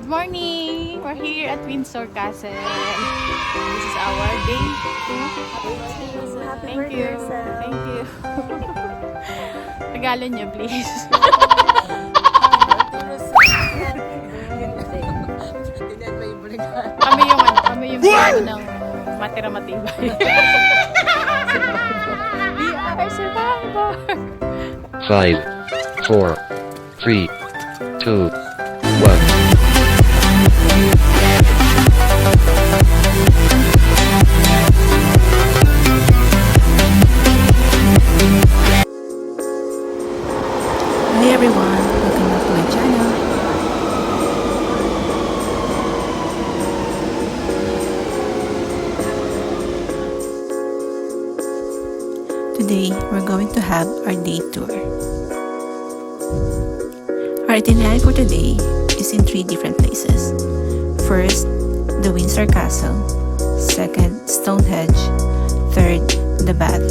Good morning! We're here at Windsor Castle. This is our day 2. Thank you. Thank you. Regalo niyo, please. kami yung ng matira matibay. We are survivor! 5, 4, 3, 2, 1. Hi everyone, welcome back to my channel. Today, we're going to have our day tour. Our itinerary for today is in 3 different places. First, the Windsor Castle. Second, Stonehenge. Third, the Bath.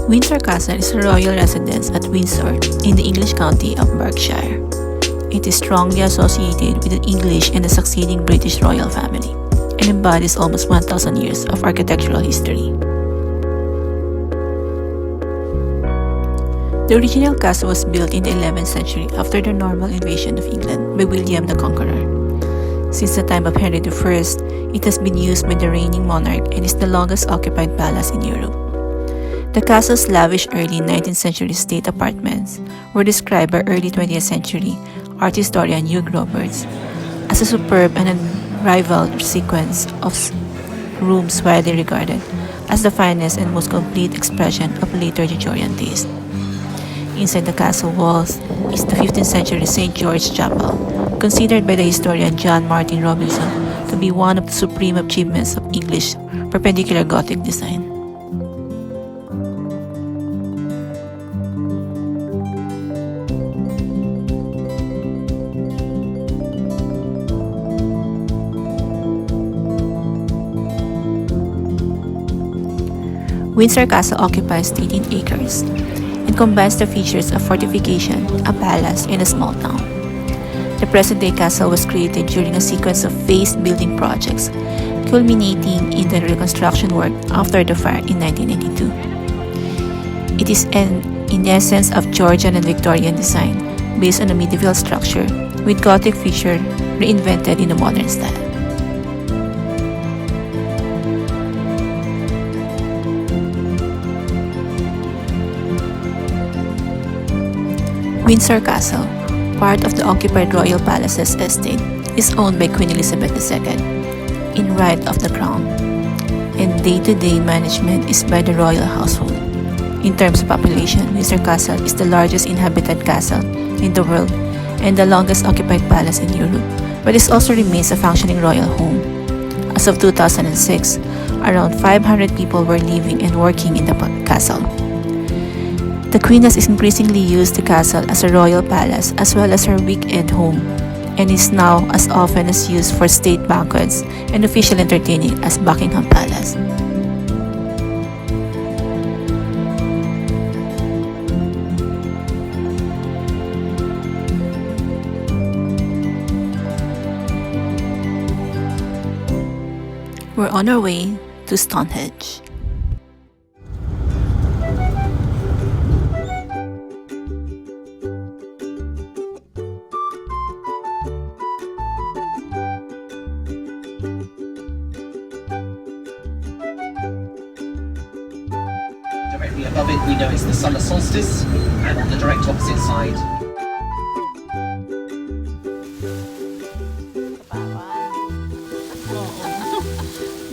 Windsor Castle is a royal residence at Windsor in the English county of Berkshire. It is strongly associated with the English and the succeeding British royal family and embodies almost 1,000 years of architectural history. The original castle was built in the 11th century after the Norman invasion of England by William the Conqueror. Since the time of Henry I, it has been used by the reigning monarch and is the longest occupied palace in Europe. The castle's lavish early 19th century state apartments were described by early 20th century art historian Hugh Roberts as a superb and unrivaled sequence of rooms widely regarded as the finest and most complete expression of later Georgian taste. Inside the castle walls is the 15th century St. George's Chapel, considered by the historian John Martin Robinson to be one of the supreme achievements of English Perpendicular Gothic design. Windsor Castle occupies 18 acres and combines the features of fortification, a palace, and a small town. The present-day castle was created during a sequence of phased building projects, culminating in the reconstruction work after the fire in 1992. It is in essence of Georgian and Victorian design, based on a medieval structure, with Gothic feature reinvented in a modern style. Windsor Castle, part of the occupied Royal Palaces estate, is owned by Queen Elizabeth II in right of the crown, and day-to-day management is by the royal household. In terms of population, Windsor Castle is the largest inhabited castle in the world and the longest occupied palace in Europe, but it also remains a functioning royal home. As of 2006, around 500 people were living and working in the castle. The Queen has increasingly used the castle as a royal palace as well as her weekend home, and is now as often as used for state banquets and official entertaining as Buckingham Palace. We're on our way to Stonehenge. Directly above it, we know it's the summer solstice, and on the direct opposite side,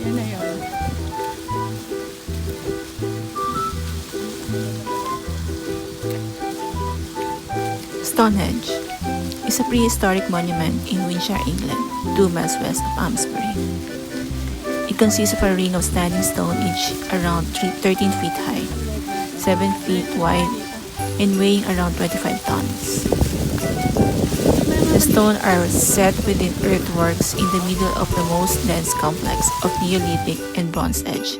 Yan na yun. Stonehenge is a prehistoric monument in Windsor, England, 2 miles west of Amesbury. It consists of a ring of standing stone each around 13 feet high, 7 feet wide, and weighing around 25 tons. The stones are set within earthworks in the middle of the most dense complex of Neolithic and Bronze Age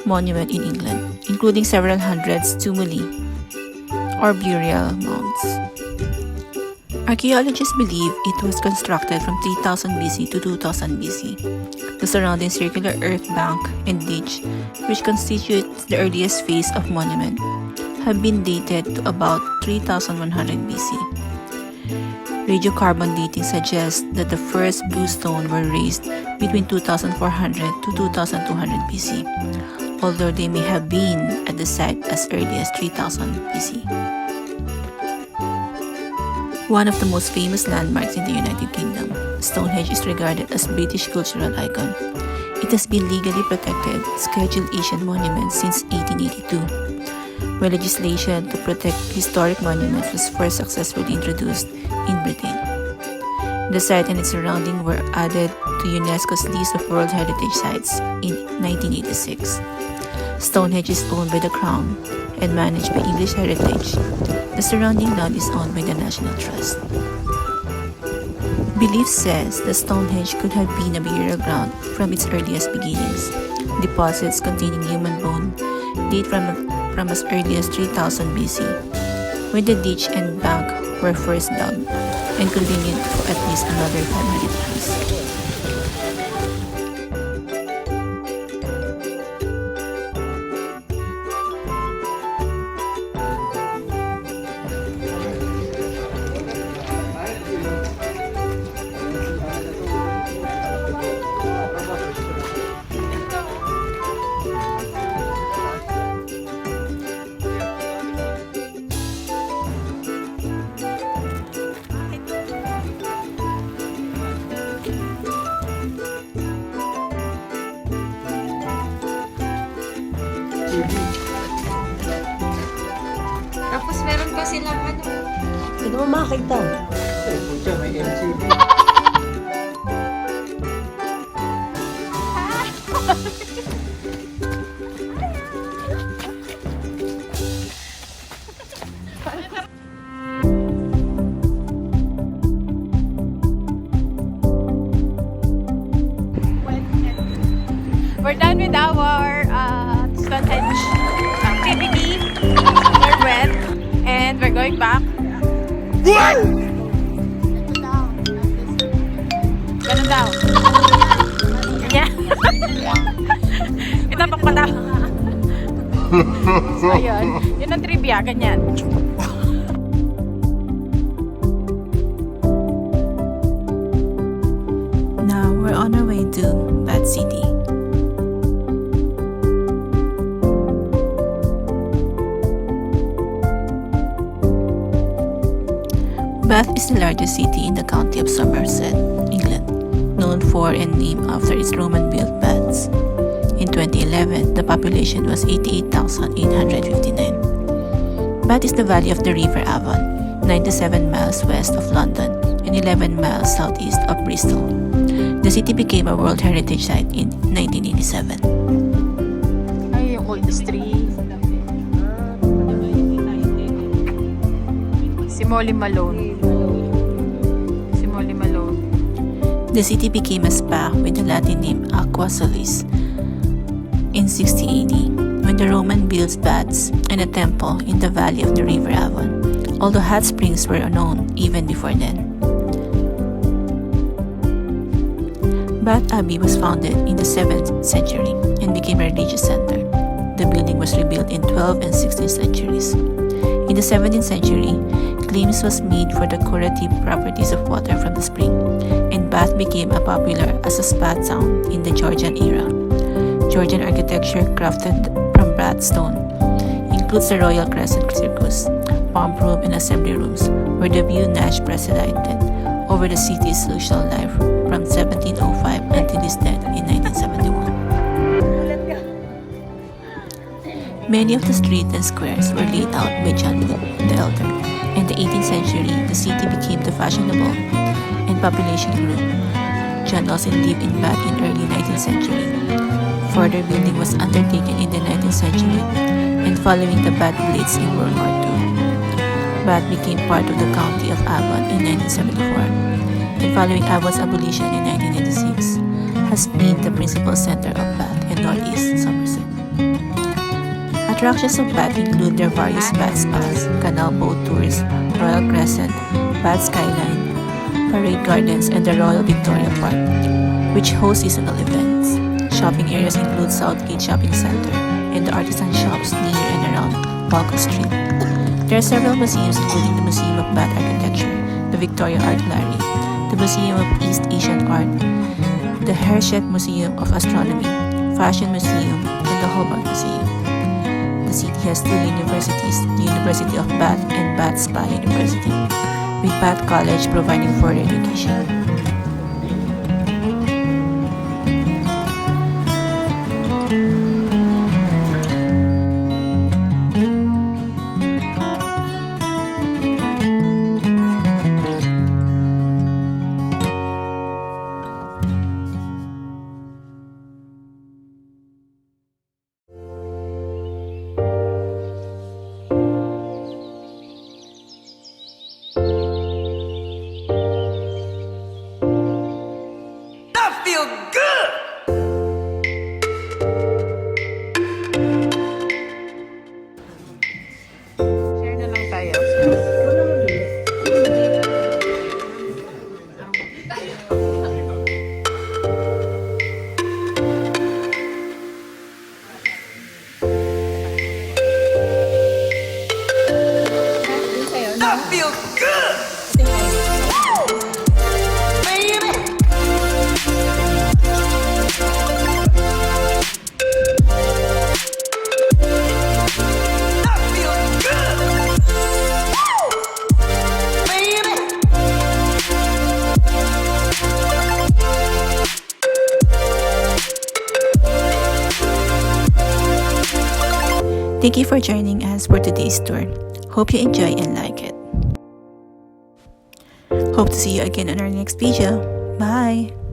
monument in England, including several hundreds tumuli or burial mounds. Archaeologists believe it was constructed from 3000 BC to 2000 BC. The surrounding circular earth bank and ditch, which constitutes the earliest phase of monument, have been dated to about 3100 BC. Radiocarbon dating suggests that the first blue stone were raised between 2400 to 2200 BC, although they may have been at the site as early as 3000 BC. One of the most famous landmarks in the United Kingdom, Stonehenge is regarded as British cultural icon. It has been legally protected Scheduled Asian monument since 1882, when legislation to protect historic monuments was first successfully introduced in Britain. The site and its surrounding were added to UNESCO's list of World Heritage Sites in 1986. Stonehenge is owned by the Crown and managed by English Heritage. The surrounding land is owned by the National Trust. Belief says that Stonehenge could have been a burial ground from its earliest beginnings. Deposits containing human bone date from as early as 3000 BC, when the ditch and bank were first dug and continued for at least another 500 years. Tapos meron pa silang ano. Hindi mo makita. We're done with our Stonehenge activity. We're wet and we're going back. Ganun daw. Ganyan. Itapak pa daw. So, ayun. Yun ang trivia. Ganyan. Now we're on our way to Bath City. Bath is the largest city in the county of Somerset, England, known for and named after its Roman-built baths. In 2011, the population was 88,859. Bath is the valley of the River Avon, 97 miles west of London and 11 miles southeast of Bristol. The city became a World Heritage Site in 1987. Ay, yung old street. Si Molly Malone. Si Molly Malone. The city became a spa with the Latin name Aqua Solis in 60 AD, when the Roman built baths and a temple in the valley of the River Avon, although hot springs were known even before then. Bath Abbey was founded in the 7th century and became a religious center. The building was rebuilt in 12th and 16th centuries. In the 17th century, claims was made for the curative properties of water from the spring, and Bath became popular as a spa town in the Georgian era. Georgian architecture crafted from Bath stone includes the Royal Crescent Circus, Pomp Room, and Assembly Rooms, where W. Nash presided over the city's social life from 1705 until his death in 1971. Many of the streets and squares were laid out by John Wood the Elder. In the 18th century, the city became the fashionable and population grew. John also lived in Bath in early 19th century. Further building was undertaken in the 19th century and following the Bath Blitz in World War II. Bath became part of the county of Avon in 1974 and following Avon's abolition in 1996 has been the principal center of Bath and Northeast Somerset. Attractions of Bath include their various bath spas, canal boat tours, Royal Crescent, Bath Skyline, Parade Gardens, and the Royal Victoria Park, which host seasonal events. Shopping areas include Southgate Shopping Center and the artisan shops near and around Walcott Street. There are several museums including the Museum of Bath Architecture, the Victoria Art Gallery, the Museum of East Asian Art, the Herschel Museum of Astronomy, Fashion Museum, and the Hobart Museum. The city has two universities, the University of Bath and Bath Spa University, with Bath College providing further education. Share na lang tayo. Thank you for joining us for today's tour. Hope you enjoy and like it. Hope to see you again on our next video. Bye!